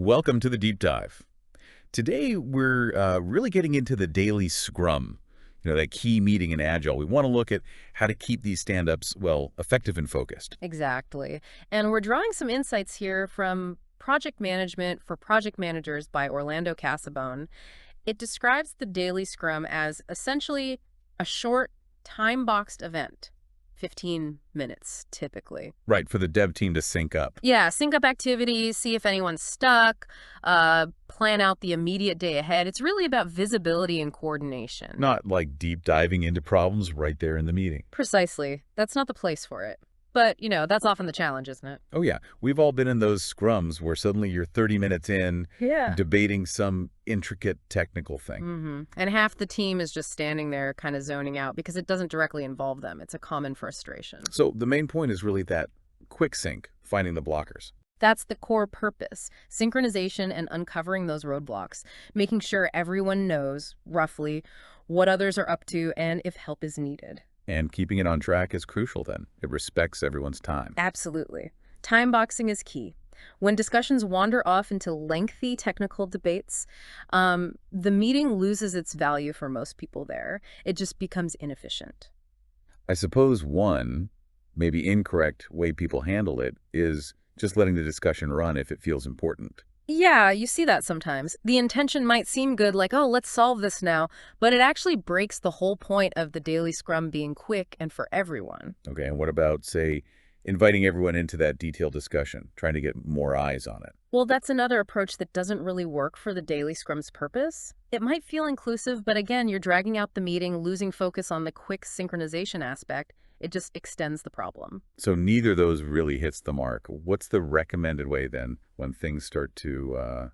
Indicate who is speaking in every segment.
Speaker 1: Welcome to the deep dive. Today, we're really getting into the daily scrum, that key meeting in Agile. We want to look at how to keep these stand-ups, well, effective and focused.
Speaker 2: Exactly. And we're drawing some insights here from Project Management for Project Managers by Orlando Casabone. It describes the daily scrum as essentially a short, time-boxed event, 15 minutes typically.
Speaker 1: Right, for the dev team to sync up.
Speaker 2: Yeah, sync up activities, see if anyone's stuck, plan out the immediate day ahead. It's really about visibility and coordination.
Speaker 1: Not like deep diving into problems right there in the meeting.
Speaker 2: Precisely. That's not the place for it. But, that's often the challenge, isn't it?
Speaker 1: Oh yeah, we've all been in those scrums where suddenly you're 30 minutes in
Speaker 2: Yeah.
Speaker 1: debating some intricate technical thing.
Speaker 2: And half the team is just standing there kind of zoning out because it doesn't directly involve them. It's a common frustration.
Speaker 1: So the main point is really that quick sync, finding the blockers.
Speaker 2: That's the core purpose, synchronization and uncovering those roadblocks, making sure everyone knows, roughly, what others are up to and if help is needed.
Speaker 1: And keeping it on track is crucial then. It respects everyone's time.
Speaker 2: Absolutely. Time boxing is key. When discussions wander off into lengthy technical debates, the meeting loses its value for most people there. It just becomes inefficient.
Speaker 1: I suppose one, maybe incorrect way people handle it is just letting the discussion run if it feels important.
Speaker 2: Yeah, you see that sometimes. The intention might seem good, like, oh, let's solve this now, but it actually breaks the whole point of the daily scrum being quick and for everyone.
Speaker 1: Okay, and what about, say, inviting everyone into that detailed discussion, trying to get more eyes on it?
Speaker 2: Well, that's another approach that doesn't really work for the daily scrum's purpose. It might feel inclusive, but again, you're dragging out the meeting, losing focus on the quick synchronization aspect. It just extends the problem.
Speaker 1: So neither of those really hits the mark. What's the recommended way then when things start to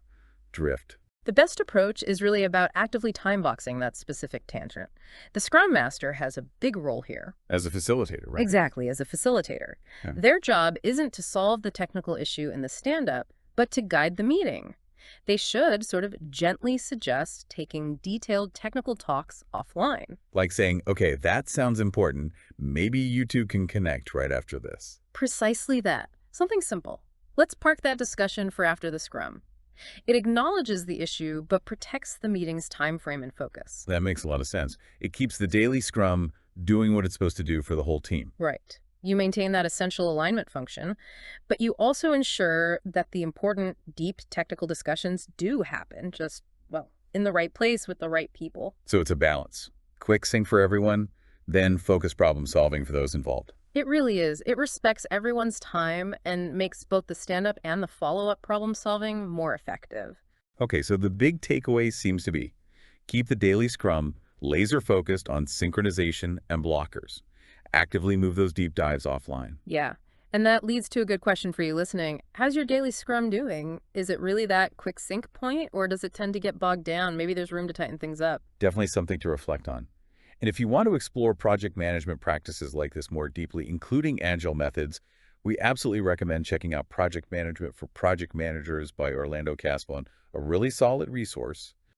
Speaker 1: drift?
Speaker 2: The best approach is really about actively time boxing that specific tangent. The Scrum Master has a big role here.
Speaker 1: As a facilitator, right?
Speaker 2: Exactly, as a facilitator.
Speaker 1: Yeah.
Speaker 2: Their job isn't to solve the technical issue in the stand-up, but to guide the meeting. They should sort of gently suggest taking detailed technical talks offline.
Speaker 1: Like saying, okay, that sounds important. Maybe you two can connect right after this.
Speaker 2: Precisely that. Something simple. Let's park that discussion for after the scrum. It acknowledges the issue, but protects the meeting's time frame and focus.
Speaker 1: That makes a lot of sense. It keeps the daily scrum doing what it's supposed to do for the whole team.
Speaker 2: Right. You maintain that essential alignment function, but you also ensure that the important, deep technical discussions do happen, just, well, in the right place with the right people.
Speaker 1: So it's a balance. Quick sync for everyone, then focus problem solving for those involved.
Speaker 2: It really is. It respects everyone's time and makes both the stand-up and the follow-up problem solving more effective.
Speaker 1: Okay, so the big takeaway seems to be keep the daily scrum laser focused on synchronization and blockers. Actively move those deep dives offline.
Speaker 2: Yeah. And that leads to a good question for you listening. How's your daily scrum doing? Is it really that quick sync point, or does it tend to get bogged down? Maybe there's room to tighten things up.
Speaker 1: Definitely something to reflect on. And if you want to explore project management practices like this more deeply, including Agile methods, we absolutely recommend checking out Project Management for Project Managers by Orlando Casabone, a really solid resource.